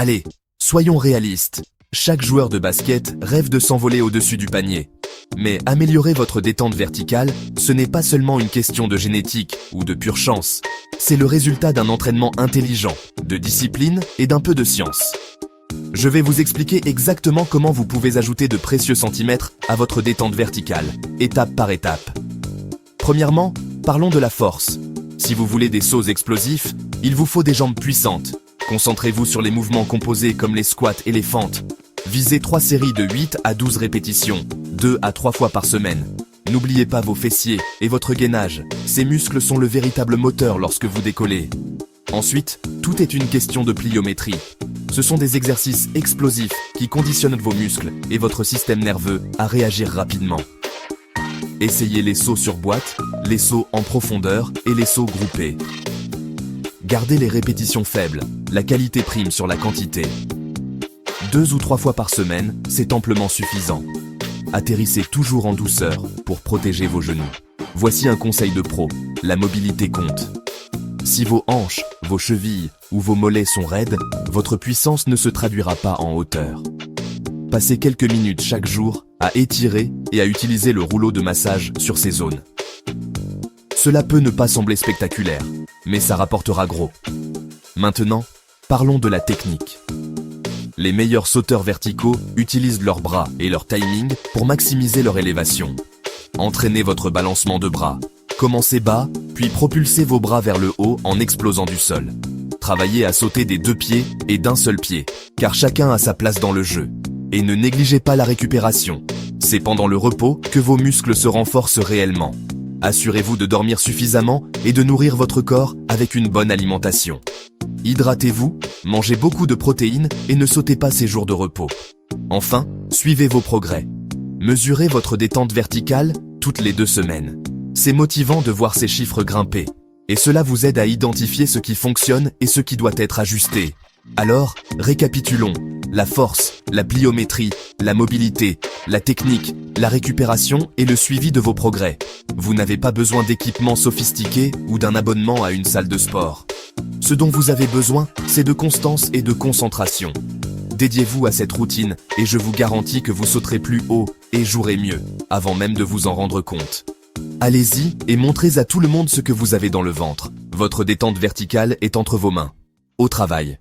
Allez, soyons réalistes. Chaque joueur de basket rêve de s'envoler au-dessus du panier. Mais améliorer votre détente verticale, ce n'est pas seulement une question de génétique ou de pure chance. C'est le résultat d'un entraînement intelligent, de discipline et d'un peu de science. Je vais vous expliquer exactement comment vous pouvez ajouter de précieux centimètres à votre détente verticale, étape par étape. Premièrement, parlons de la force. Si vous voulez des sauts explosifs, il vous faut des jambes puissantes. Concentrez-vous sur les mouvements composés comme les squats et les fentes. Visez 3 séries de 8 à 12 répétitions, 2 à 3 fois par semaine. N'oubliez pas vos fessiers et votre gainage. Ces muscles sont le véritable moteur lorsque vous décollez. Ensuite, tout est une question de pliométrie. Ce sont des exercices explosifs qui conditionnent vos muscles et votre système nerveux à réagir rapidement. Essayez les sauts sur boîte, les sauts en profondeur et les sauts groupés. Gardez les répétitions faibles, la qualité prime sur la quantité. 2 ou 3 fois par semaine, c'est amplement suffisant. Atterrissez toujours en douceur pour protéger vos genoux. Voici un conseil de pro, la mobilité compte. Si vos hanches, vos chevilles ou vos mollets sont raides, votre puissance ne se traduira pas en hauteur. Passez quelques minutes chaque jour à étirer et à utiliser le rouleau de massage sur ces zones. Cela peut ne pas sembler spectaculaire, mais ça rapportera gros. Maintenant, parlons de la technique. Les meilleurs sauteurs verticaux utilisent leurs bras et leur timing pour maximiser leur élévation. Entraînez votre balancement de bras. Commencez bas, puis propulsez vos bras vers le haut en explosant du sol. Travaillez à sauter des 2 pieds et d'un seul pied, car chacun a sa place dans le jeu. Et ne négligez pas la récupération. C'est pendant le repos que vos muscles se renforcent réellement. Assurez-vous de dormir suffisamment et de nourrir votre corps avec une bonne alimentation. Hydratez-vous, mangez beaucoup de protéines et ne sautez pas ces jours de repos. Enfin, suivez vos progrès. Mesurez votre détente verticale toutes les 2 semaines. C'est motivant de voir ces chiffres grimper. Et cela vous aide à identifier ce qui fonctionne et ce qui doit être ajusté. Alors, récapitulons. La force, la pliométrie, la mobilité, la technique, la récupération et le suivi de vos progrès. Vous n'avez pas besoin d'équipements sophistiqués ou d'un abonnement à une salle de sport. Ce dont vous avez besoin, c'est de constance et de concentration. Dédiez-vous à cette routine et je vous garantis que vous sauterez plus haut et jouerez mieux, avant même de vous en rendre compte. Allez-y et montrez à tout le monde ce que vous avez dans le ventre. Votre détente verticale est entre vos mains. Au travail.